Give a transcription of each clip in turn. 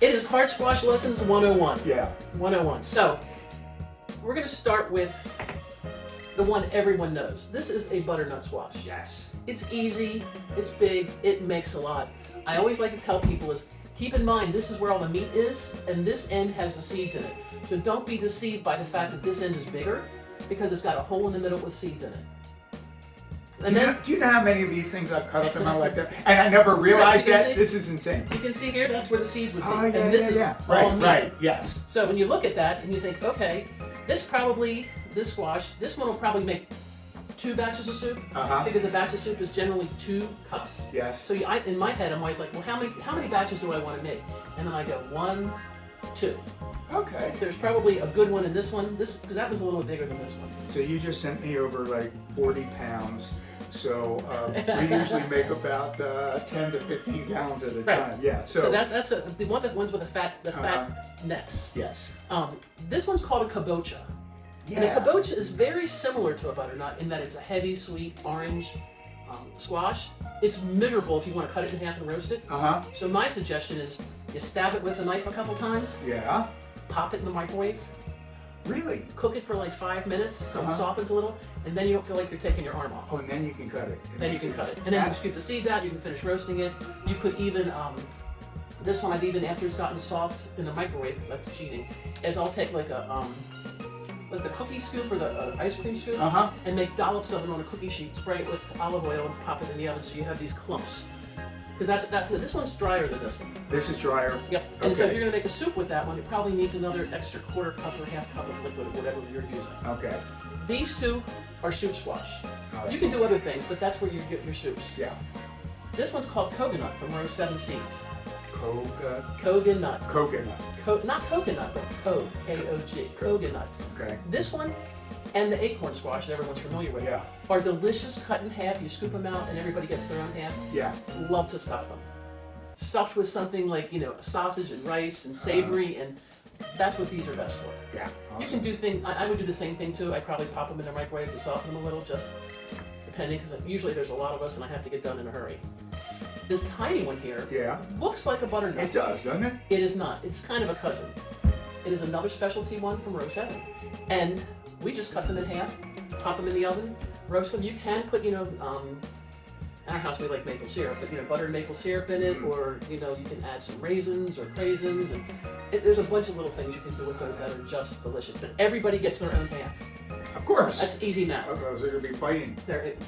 It is Hard Squash Lessons 101. Yeah. 101. So, we're going to start with the one everyone knows. This is a butternut squash. Yes. It's easy, it's big, it makes a lot. I always like to tell people is, keep in mind this is where all the meat is, and this end has the seeds in it. So don't be deceived by the fact that this end is bigger, because it's got a hole in the middle with seeds in it. And Do you know how many of these things I've cut up in my lifetime? And I never realized that? This is insane. You can see here, that's where the seeds would be. Oh, yeah, and this is all meat. Right, yes. So when you look at that and you think, okay, this squash, this one will probably make 2 batches of soup, because a batch of soup is generally 2 cups. Yes. So in my head, I'm always like, well, how many batches do I want to make? And then I go 1, 2. Okay. There's probably a good one in this one, because that one's a little bigger than this one. So you just sent me over like 40 pounds. So we usually make about 10 to 15 gallons at a time. Yeah. So that's the ones with the fat necks. Yes. This one's called a kabocha. Yeah. And a kabocha is very similar to a butternut in that it's a heavy, sweet, orange squash. It's miserable if you want to cut it in half and roast it. So my suggestion is you stab it with a knife a couple times. Yeah. Pop it in the microwave. Really? Cook it for like 5 minutes so it softens a little, and then you don't feel like you're taking your arm off. Oh, and then you can cut it. Then you can cut it. And then you can scoop the seeds out, you can finish roasting it. You could even, this one I've even, after it's gotten soft in the microwave, because that's cheating, is I'll take like the cookie scoop or the ice cream scoop, and make dollops of it on a cookie sheet, spray it with olive oil, and pop it in the oven so you have these clumps. Because this one's drier than this one. This is drier? Yep. And so if you're going to make a soup with that one, it probably needs another extra 1/4 cup or 1/2 cup of liquid or whatever you're using. Okay. These 2 are soup squash. You can do other things, but that's where you get your soups. Yeah. This one's called koginut from row 7 seeds. Koginut. Koginut. Not coconut, but K-O-G. Koginut. Okay. This one and the acorn squash that everyone's familiar with are delicious, cut in half. You scoop them out and everybody gets their own half. Yeah. Love to stuff them. Stuffed with something like, sausage and rice and savory, and that's what these are best for. Yeah. Awesome. You can do things, I would do the same thing too. I'd probably pop them in the microwave to soften them a little, just depending, because usually there's a lot of us and I have to get done in a hurry. This tiny one here looks like a butternut. It does, doesn't it? It is not. It's kind of a cousin. It is another specialty one from row 7. And we just cut them in half, pop them in the oven, roast them. You can put, in our house we like maple syrup, but butter and maple syrup in it, or you can add some raisins or craisins, and there's a bunch of little things you can do with those that are just delicious. But everybody gets their own half. Of course. That's easy now. Otherwise they're going to be fighting.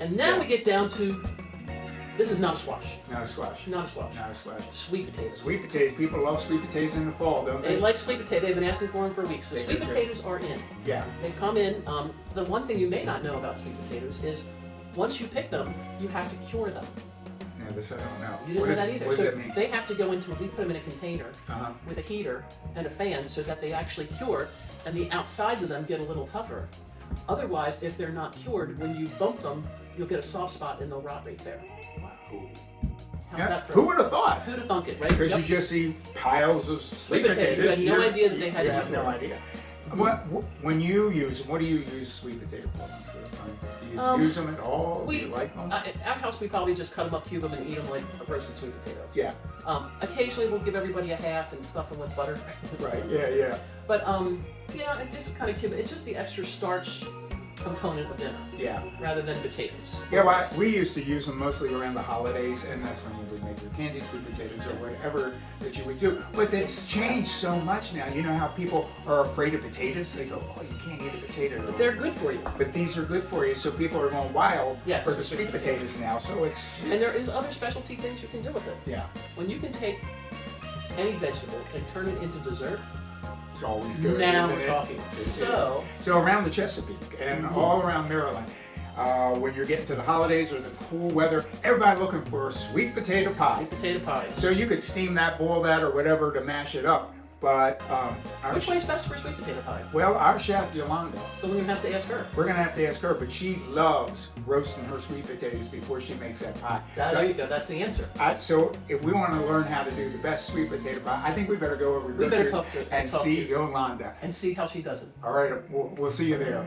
And now we get down to, this is not a squash. Not a squash. Not a squash. Not a squash. Sweet potatoes. Sweet potatoes. People love sweet potatoes in the fall, don't they? They like sweet potatoes. They've been asking for them for weeks. So sweet potatoes are in. Yeah. They come in. The one thing you may not know about sweet potatoes is once you pick them, you have to cure them. Yeah, this I don't know. You didn't know that either. What does that mean? They have to go into, we put them in a container with a heater and a fan so that they actually cure, and the outsides of them get a little tougher. Otherwise, if they're not cured, when you bump them, you'll get a soft spot and they'll rot right there. Wow. Who would have thought? Who'd have thunk it, right? Because you just see piles of sweet potatoes. You had no idea that they had to have no idea. When you use them, what do you use sweet potato for most of the time? Do you use them at all? Do you like them? At our house, we probably just cut them up, cube them, and eat them like a roasted sweet potato. Yeah. Occasionally, we'll give everybody a half and stuff them with butter. Right. Yeah. But it just kind of cube. It's just the extra starch component of dinner. Yeah. Rather than potatoes. Yeah, well, we used to use them mostly around the holidays, and that's when you would make your candied sweet potatoes or whatever that you would do. But it's changed so much now. You know how people are afraid of potatoes? They go, oh, you can't eat a potato. But they're good for you. But these are good for you, so people are going wild for the sweet potatoes now. So it's and there is other specialty things you can do with it. Yeah. When you can take any vegetable and turn it into dessert, it's always good. Now isn't we're it? talking. So around the Chesapeake and all around Maryland, when you're getting to the holidays or the cool weather, everybody looking for a sweet potato pie. Sweet potato pie. So you could steam that, boil that, or whatever to mash it up. But which way is best for a sweet potato pie? Well, our chef Yolanda. So we're gonna have to ask her. We're gonna have to ask her, but she loves roasting her sweet potatoes before she makes that pie. There you go. That's the answer. So if we want to learn how to do the best sweet potato pie, I think we better go over to Butcher's and see Yolanda and see how she does it. All right, we'll see you there.